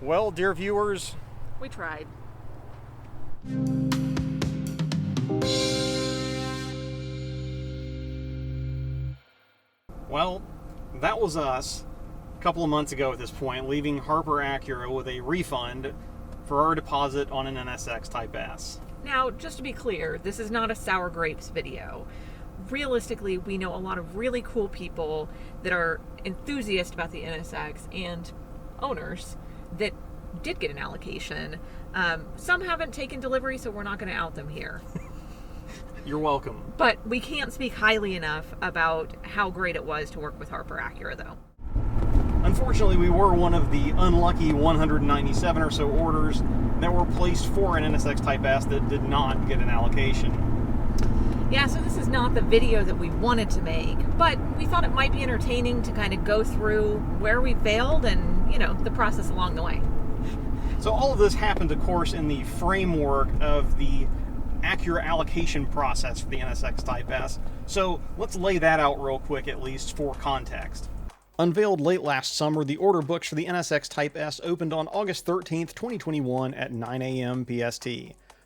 Well, dear viewers, we tried. Well, that was us a couple of months ago at this point, leaving Harper Acura with a refund for our deposit on an NSX Type S. Now, just to be clear, this is not a sour grapes video. Realistically, we know a lot of really cool people that are enthusiasts about the NSX and owners that did get an allocation. Some haven't taken delivery, so we're not going to out them here. You're welcome. But we can't speak highly enough about how great it was to work with Harper Acura, though. Unfortunately, we were one of the unlucky 197 or so orders that were placed for an NSX Type S that did not get an allocation. Yeah, so this is not the video that we wanted to make, but we thought it might be entertaining to kind of go through where we failed and, the process along the way. So all of this happened, of course, in the framework of the Acura allocation process for the NSX Type S. So let's lay that out real quick, at least for context. Unveiled late last summer, the order books for the NSX Type S opened on August 13th, 2021 at 9 a.m. PST.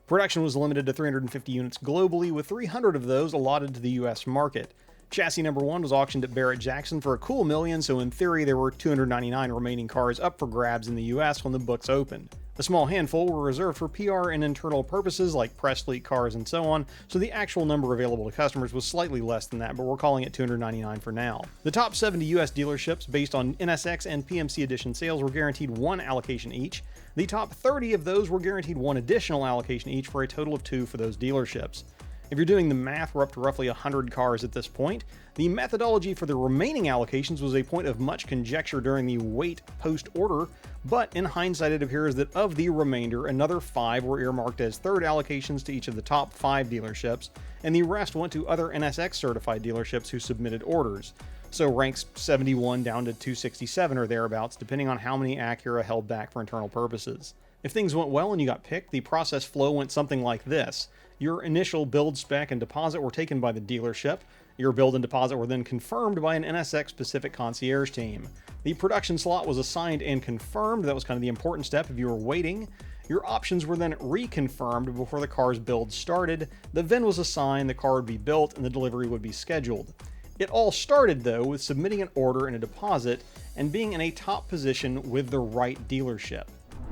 Production was limited to 350 units globally, with 300 of those allotted to the US market. Chassis number 1 was auctioned at Barrett-Jackson for a cool $1 million, so in theory there were 299 remaining cars up for grabs in the US when the books opened. A small handful were reserved for PR and internal purposes like press fleet cars and so on, so the actual number available to customers was slightly less than that, but we're calling it 299 for now. The top 70 US dealerships based on NSX and PMC edition sales were guaranteed 1 allocation each. The top 30 of those were guaranteed 1 additional allocation each, for a total of 2 for those dealerships. If you're doing the math, we're up to roughly 100 cars at this point. The methodology for the remaining allocations was a point of much conjecture during the wait post-order, but in hindsight it appears that of the remainder, another 5 were earmarked as third allocations to each of the top 5 dealerships, and the rest went to other NSX certified dealerships who submitted orders. So ranks 71 down to 267 or thereabouts, depending on how many Acura held back for internal purposes. If things went well and you got picked, the process flow went something like this. Your initial build spec and deposit were taken by the dealership. Your build and deposit were then confirmed by an NSX-Specific concierge team. The production slot was assigned and confirmed. That was kind of the important step if you were waiting. Your options were then reconfirmed before the car's build started. The VIN was assigned, the car would be built, and the delivery would be scheduled. It all started, though, with submitting an order and a deposit and being in a top position with the right dealership.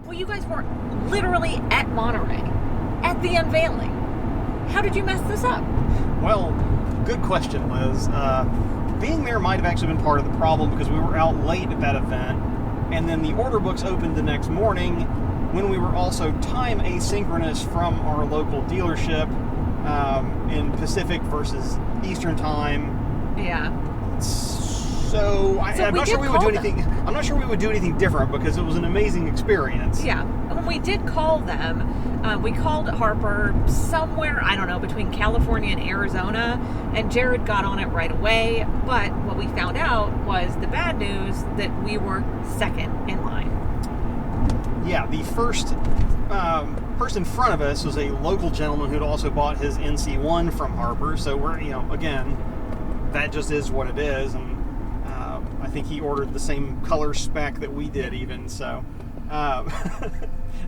Well, you guys were literally at Monterey, at the unveiling. How did you mess this up? Well, good question, Liz. Being there might have actually been part of the problem because we were out late at that event, and then the order books opened the next morning when we were also time asynchronous from our local dealership in Pacific versus Eastern time. Yeah. So I'm not sure we would do anything. I'm not sure we would do anything different because it was an amazing experience. Yeah. When we did call them, we called Harper somewhere, I don't know, between California and Arizona, and Jared got on it right away. But what we found out was the bad news that we were second in line. Yeah, the first person in front of us was a local gentleman who'd also bought his NC1 from Harper. So we're, again, that just is what it is, and I think he ordered the same color spec that we did, even. So I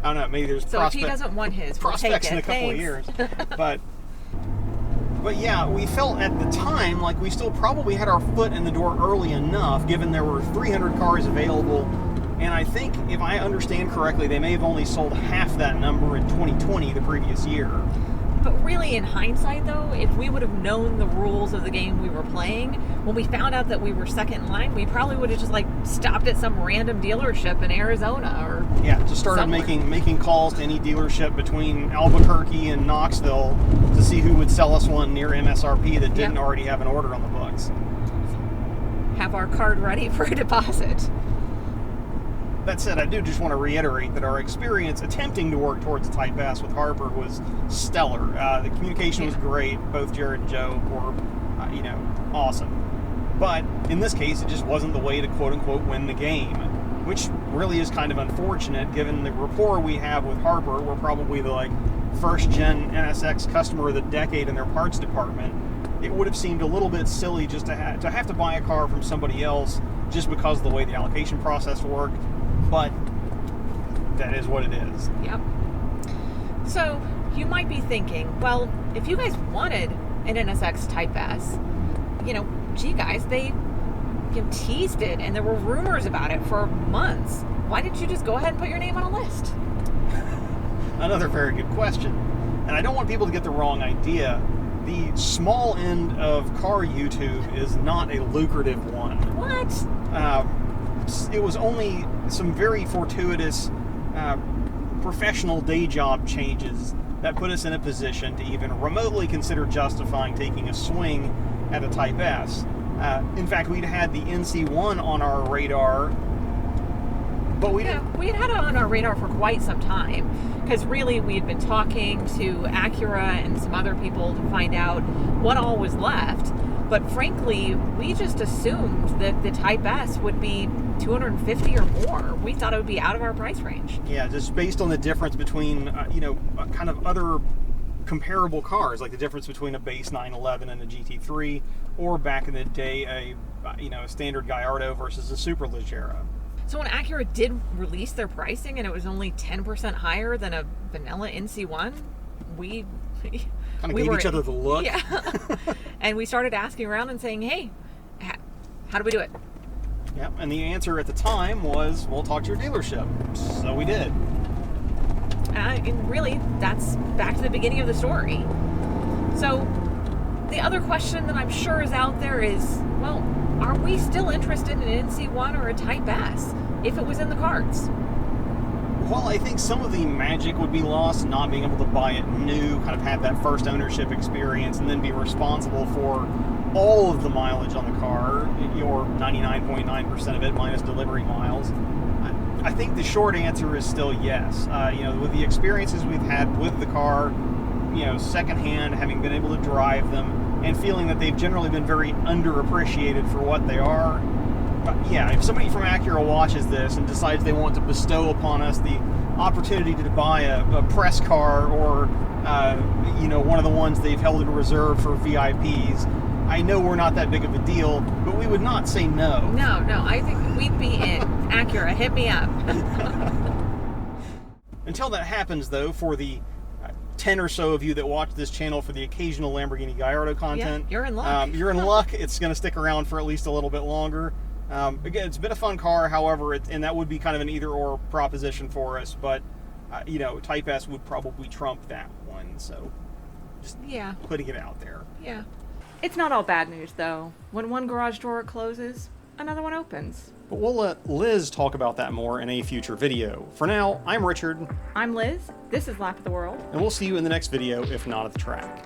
don't know. Maybe there's so if he doesn't want his, prospects in a couple of years. But yeah, we felt at the time like we still probably had our foot in the door early enough, given there were 300 cars available. And I think, if I understand correctly, they may have only sold half that number in 2020, the previous year. But really, in hindsight, though, if we would have known the rules of the game we were playing, when we found out that we were second in line, we probably would have just stopped at some random dealership in Arizona or just started making calls to any dealership between Albuquerque and Knoxville to see who would sell us one near MSRP that didn't already have an order on the books. Have our card ready for a deposit. That said, I do just want to reiterate that our experience attempting to work towards a Type S with Harper was stellar. The communication was great. Both Jared and Joe were, awesome. But in this case, it just wasn't the way to quote-unquote win the game, which really is kind of unfortunate given the rapport we have with Harper. We're probably the first-gen NSX customer of the decade in their parts department. It would have seemed a little bit silly just to have to buy a car from somebody else just because of the way the allocation process worked. But that is what it is. Yep. So you might be thinking, well, if you guys wanted an NSX Type S, gee guys, they teased it and there were rumors about it for months. Why didn't you just go ahead and put your name on a list? Another very good question. And I don't want people to get the wrong idea. The small end of car YouTube is not a lucrative one. What? It was only some very fortuitous professional day job changes that put us in a position to even remotely consider justifying taking a swing at a Type S. In fact, we'd had the NC1 on our radar, but we had had it on our radar for quite some time, because really we had been talking to Acura and some other people to find out what all was left. But frankly, we just assumed that the Type S would be $250 or more. We thought it would be out of our price range. Yeah, just based on the difference between kind of other comparable cars, like the difference between a base 911 and a GT3, or back in the day a standard Gallardo versus a Superleggera. So when Acura did release their pricing and it was only 10% higher than a vanilla NC1, we kind of gave each other the look. Yeah. And we started asking around and saying, hey, how do we do it? Yeah, and the answer at the time was, we'll talk to your dealership. So we did. And really, that's back to the beginning of the story. So the other question that I'm sure is out there is, well, are we still interested in an NC1 or a Type S if it was in the cards? Well, I think some of the magic would be lost not being able to buy it new, kind of have that first ownership experience, and then be responsible for all of the mileage on the car, or 99.9% of it minus delivery miles. I think the short answer is still yes. With the experiences we've had with the car, secondhand, having been able to drive them, and feeling that they've generally been very underappreciated for what they are. If somebody from Acura watches this and decides they want to bestow upon us the opportunity to buy a press car or one of the ones they've held in reserve for VIPs, I know we're not that big of a deal, but we would not say no. No, I think we'd be in. Acura, hit me up. Until that happens, though, for the 10 or so of you that watch this channel for the occasional Lamborghini Gallardo content, you're in luck. You're in luck. It's going to stick around for at least a little bit longer. Again, it's been a fun car, however, and that would be kind of an either-or proposition for us, but, Type S would probably trump that one, so just putting it out there. Yeah. It's not all bad news, though. When one garage door closes, another one opens. But we'll let Liz talk about that more in a future video. For now, I'm Richard. I'm Liz. This is Lap of the World. And we'll see you in the next video, if not at the track.